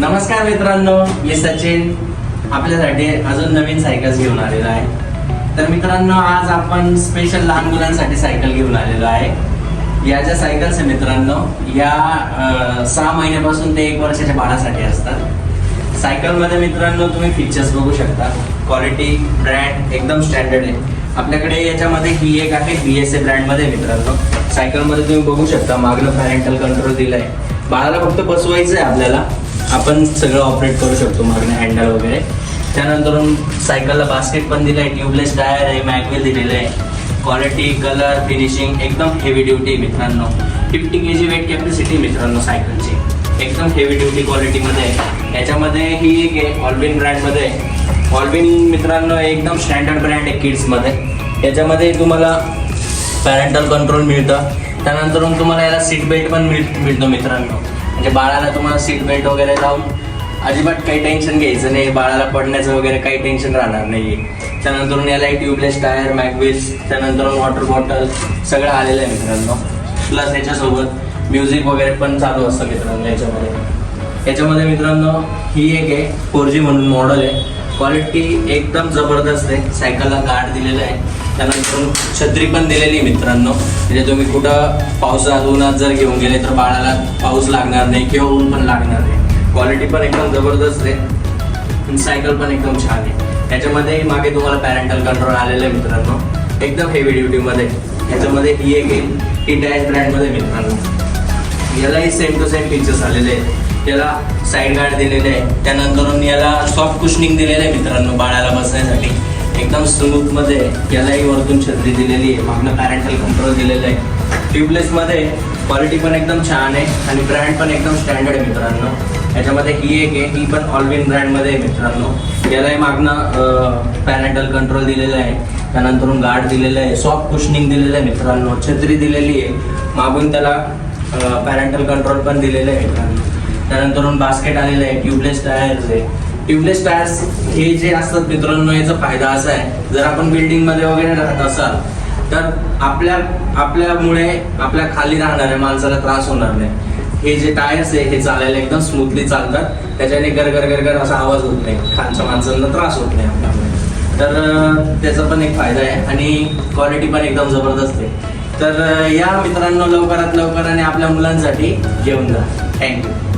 नमस्कार मित्रांनो, मी सचिन आपल्यासाठी अजून नवीन सायकल्स घेऊन आलेलो आहे। तर मित्रांनो, आज आपण स्पेशल लहान मुलांसाठी सायकल घेऊन आलेलो आहे। या ज्या सायकल्स आहे मित्रांनो, या 6 महिन्यापासून ते 1 वर्षाच्या बाळासाठी असतात। सायकलमध्ये मित्रांनो तुम्ही फीचर्स बघू शकता, क्वालिटी ब्रँड एकदम स्टँडर्ड आहे। आपल्याकडे याच्यामध्ये ही एक आहे BSA ब्रँडमध्ये मित्रांनो। सायकलमध्ये तुम्ही बघू शकता मागनं पॅरेंटल कंट्रोल दिलाय, बाळाला फक्त बसवायचं आहे आपल्याला, आपण सगळं ऑपरेट करू शकतो मागणे हँडल वगैरे। त्यानंतर सायकलला बास्केट पण दिलं आहे, ट्यूबलेस टायर आहे, मॅगवेल दिलेलं आहे। क्वालिटी, कलर, फिनिशिंग एकदम हेवी ड्युटी मित्रांनो। 50 kg वेट कॅपॅसिटी मित्रांनो सायकलची, एकदम हेवी ड्युटी क्वालिटीमध्ये आहे। याच्यामध्ये ही एक आहे ऑलविन ब्रँडमध्ये आहे। ऑलविन मित्रांनो एकदम स्टँडर्ड ब्रँड आहे किड्समध्ये। याच्यामध्ये तुम्हाला पॅरेंटल कंट्रोल मिळतं, त्यानंतर तुम्हाला याला सीट बेल्ट पण मिळतो मित्रांनो। म्हणजे बाळाला तुम्हाला सीट बेल्ट वगैरे लावून अजिबात काही टेन्शन घ्यायचं नाही, बाळाला पडण्याचं वगैरे काही टेन्शन राहणार नाही। त्यानंतर याला ट्यूबलेस टायर, मॅगवेल्स, त्यानंतर वॉटर बॉटल सगळं आलेलं आहे मित्रांनो। प्लस याच्यासोबत म्युझिक वगैरे पण चालू असतं मित्रांनो याच्यामध्ये मित्रांनो ही एक आहे 4G म्हणून मॉडेल आहे। क्वालिटी एकदम जबरदस्त आहे। सायकलला गार्ड दिलेलं आहे, त्यानंतर छत्री पण दिलेली आहे मित्रांनो। म्हणजे तुम्ही कुठं पावसात उन्हात जर घेऊन गेले तर बाळाला पाऊस लागणार नाही किंवा ऊन पण लागणार नाही। क्वालिटी पण एकदम जबरदस्त आहे आणि सायकल पण एकदम छान आहे। त्याच्यामध्ये मागे तुम्हाला पॅरेंटल कंट्रोल आलेलं आहे मित्रांनो, एकदम हेवी ड्युटीमध्ये। याच्यामध्ये ही एक आहे, ही डॅश ब्रँडमध्ये मित्रांनो। यालाही सेम टू सेम फीचर्स आलेले आहेत। याला साईड गार्ड दिलेले आहे, त्यानंतर याला सॉफ्ट कुशनिंग दिलेलं आहे मित्रांनो बाळाला बसण्यासाठी, एकदम स्मूथ मध्ये। यालाही वरतून छत्री दिलेली आहे, मागनं पॅरेंटल कंट्रोल दिलेलं आहे। ट्यूबलेसमध्ये क्वालिटी पण एकदम छान आहे आणि ब्रँड पण एकदम स्टँडर्ड आहे मित्रांनो। याच्यामध्ये ही एक आहे, ही पण ऑलविन ब्रँडमध्ये आहे मित्रांनो। यालाही मागनं पॅरेंटल कंट्रोल दिलेलं आहे, त्यानंतर गार्ड दिलेलं आहे, सॉफ्ट कुशनिंग दिलेलं आहे मित्रांनो, छत्री दिलेली आहे, मागून त्याला पॅरेंटल कंट्रोल पण दिलेलं आहे मित्रांनो। त्यानंतर बास्केट आलेलं आहे, ट्यूबलेस टायर्स आहे। ट्यूबलेस टायर्स हे जे असतात मित्रांनो, याचा फायदा असा आहे, जर आपण बिल्डिंगमध्ये वगैरे राहत असाल तर आपल्यामुळे आपल्या खाली राहणाऱ्या माणसाला त्रास होणार नाही। हे जे टायर्स आहे हे चालायला एकदम स्मूथली चालतात, त्याच्याने गरगर असा आवाज होत नाही, खालच्या माणसांना त्रास होत नाही आपल्यामुळे। तर त्याचा पण एक फायदा आहे आणि क्वालिटी पण एकदम जबरदस्त आहे। तर या मित्रांनो लवकरात लवकर आणि आपल्या मुलांसाठी घेऊन जा। थँक्यू।